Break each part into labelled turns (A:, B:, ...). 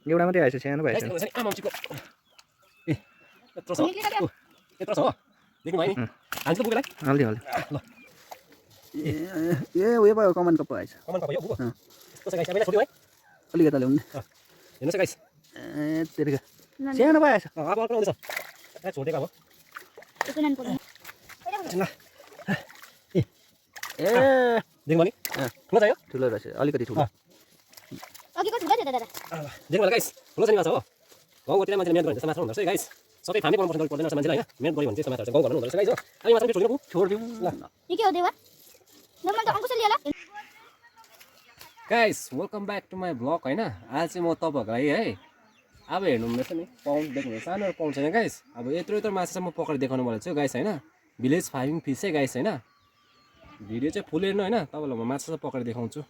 A: एउटा मात्रै आएछ सानो भएछ
B: आमामचिको ए यत्रो छ यत्रो छ हो देख्नु भयो नि हान्छ पुगेलाई
A: हल्दी हल्दी
B: ल
A: ए उयो भयो कमान कप आएछ
B: कमान कप यो बुबो कस्तो छ गाइस सबैलाई छोड्यौ है
A: अलिकता ल्याउनु
B: हेर्नुस् गाइस
A: ए तेरिका सानो भएछ
B: अब अर्को आउँदैछ ए छोडेको अब
C: यसो नान पर्दैन
B: ल ए
A: ए
B: देख्नु भयो नि ठुलो छ यो
A: ठुलो रहेछ अलिकति ठुलो
C: अघिको ठुलो थियो त दादा
B: देख्नु भयो गाइस ठुलो छ नि माछा हो गाउँघरतिर मान्छेले मेहनत गर्ने जस्तो माछा हुँदो रहेछ गाइस सबै फार्मै पर्नुपर्छ पर्दैन रहेछ मान्छेलाई होइन मेहनत गऱ्यो भने चाहिँ माछा गाउँघरमा हुँदो रहेछ गाइस हो अब यो माछा छोडिदिनु
A: छोडिदिउँ
B: ल
C: यो के हो देवा ल म त अंकुश लिएला
B: guys welcome back to my blog होइन आज चाहिँ म तपाईँहरूलाई है अब हेर्नु हुँदैछ नि पाउन्ड देख्नु सानो पाउन्ड छैन गाइस अब यत्रो यत्रो माछा चाहिँ म पकाएर देखाउनु वाला छु गाइस होइन भिलेज फार्मिङ फिस है गाइस होइन भिडियो चाहिँ फुल हेर्नु होइन तपाईँलाई म माछा चाहिँ पकाएर देखाउँछु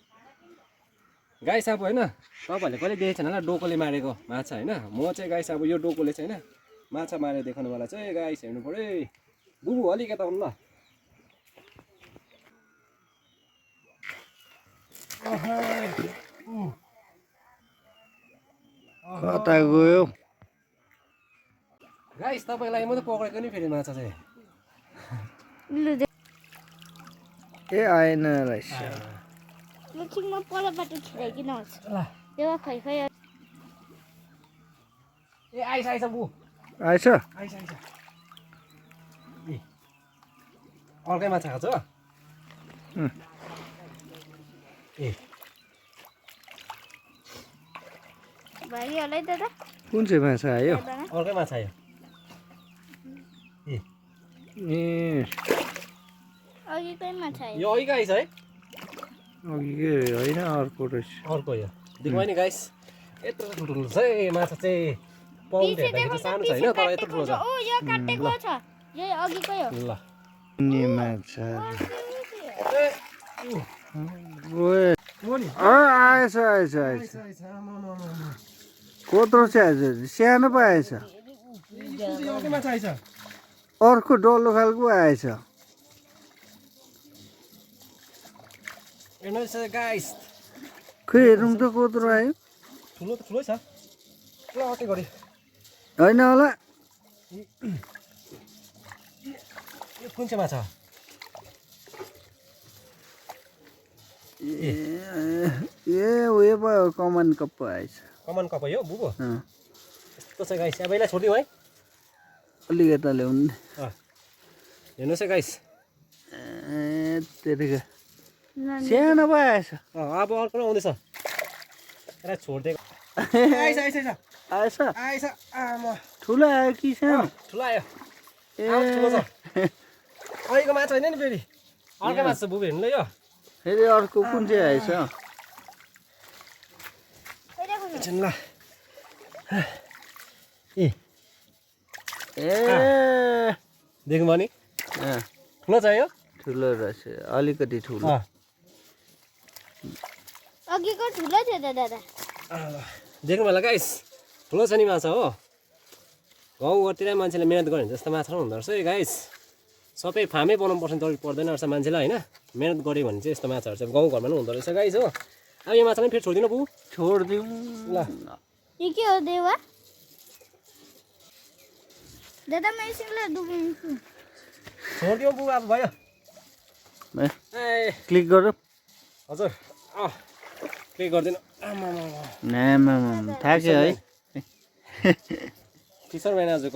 B: गाइस अब होइन तपाईँहरूले कहिले देखेको छैन होला डोकोले मारेको माछा होइन म चाहिँ गाइस अब यो डोकोले चाहिँ होइन माछा मारेर देखाउनु वाला चाहिँ गाइस हेर्नु पऱ्यो है बुबु अलिकता आउनु ल
A: कता गयो
B: गाइस तपाईँलाई म त पक्रेको नि फेरि माछा चाहिँ
A: ए आएन रहेछ
C: ल ठिक म पलबाट छिराइकिन आउँछु
B: ल
C: देवा खै खै
B: ए आइस आइस बु
A: आएछ
B: आइस आइस ए अर्कै माछा खान्छ ए
C: भाइ होला है दादा
A: कुन चाहिँ माछा आयो
B: अर्कै माछा आयो ए
A: ए
C: अघिकै माछा आयो
B: यो अघिको आइस है
A: अघि के होइन अर्को रहेछ
B: अर्को यो देख्नु नि गाइस यत्रो ठुल्ठुलो छ है माछा चाहिँ पाउन्ड हेर्दाखेरि चाहिँ सानो छ होइन तर यत्रो ठुलो छ
C: ओ यो काटेको छ यो अघिकै हो
B: ल
A: नि माछा
B: ए
A: ओए आएछ आएछ आएछ कत्रो चाहिँ आएछ सानो पो आएछ
B: अर्कै माछा आइस
A: अर्को डल्लो खालको आएछ
B: हेर्नुहोस् गाइस
A: खै हेरौँ त कत्रो आयो
B: ठुलो त ठुलै छ ल अर्कै गरी
A: होइन होला
B: यो कुन चाहिँ माछा
A: ए उयो भयो कमान कप आएछ
B: कमान कप यो बुबो
A: अँ,
B: यस्तो छ गाइस अब यसलाई छोडिदिउँ है
A: अलिकता ल्याउनु नि
B: हेर्नुहोस् है गाइस
A: ए तेरिका सानो पो आएछ
B: अब अर्को आउँदैछ यसलाई छोडिदिएको आइस आइस आइस
A: आएछ
B: आइस आमा
A: ठुलो आयो कि सानो
B: ठुलो आयो
A: ए
B: ठुलो छ अहिलेको माछा होइन नि फेरि अर्कै माछा छ बुबी हेर्नु ल यो
A: फेरि अर्को कुन चाहिँ आएछ
B: एकछिन ल ए
A: ए
B: देख्नु भयो नि
A: अँ,
B: ठुलो छ यो
A: ठुलो रहेछ अलिकति ठुलो
C: अघिको ठुलो थियो त दादा
B: देख्नु होला गाइस ठुलो छ नि माछा हो गाउँघरतिर मान्छेले मिहिनेत गर्यो भने जस्तो माछा हुँदो रहेछ है गाइस सबै फार्मै बनाउनु पर्छ जरुरी पर्दैन रहेछ मान्छेलाई होइन मिहिनेत गऱ्यो भने चाहिँ यस्तो माछाहरू चाहिँ गाउँघरमा पनि हुँदो रहेछ गाइस हो अब यो माछा पनि फेरि छोडिदिनु बु
A: छोडिदिउँ
B: ल
C: यो के हो देवा दादा म यसलाई डुबाउँछु
B: छोडिदिउँ बु अब भयो ए
A: क्लिक गरौँ
B: हजुर के गरिदिनु
A: थाक्यो है
B: टिचर भएन आजको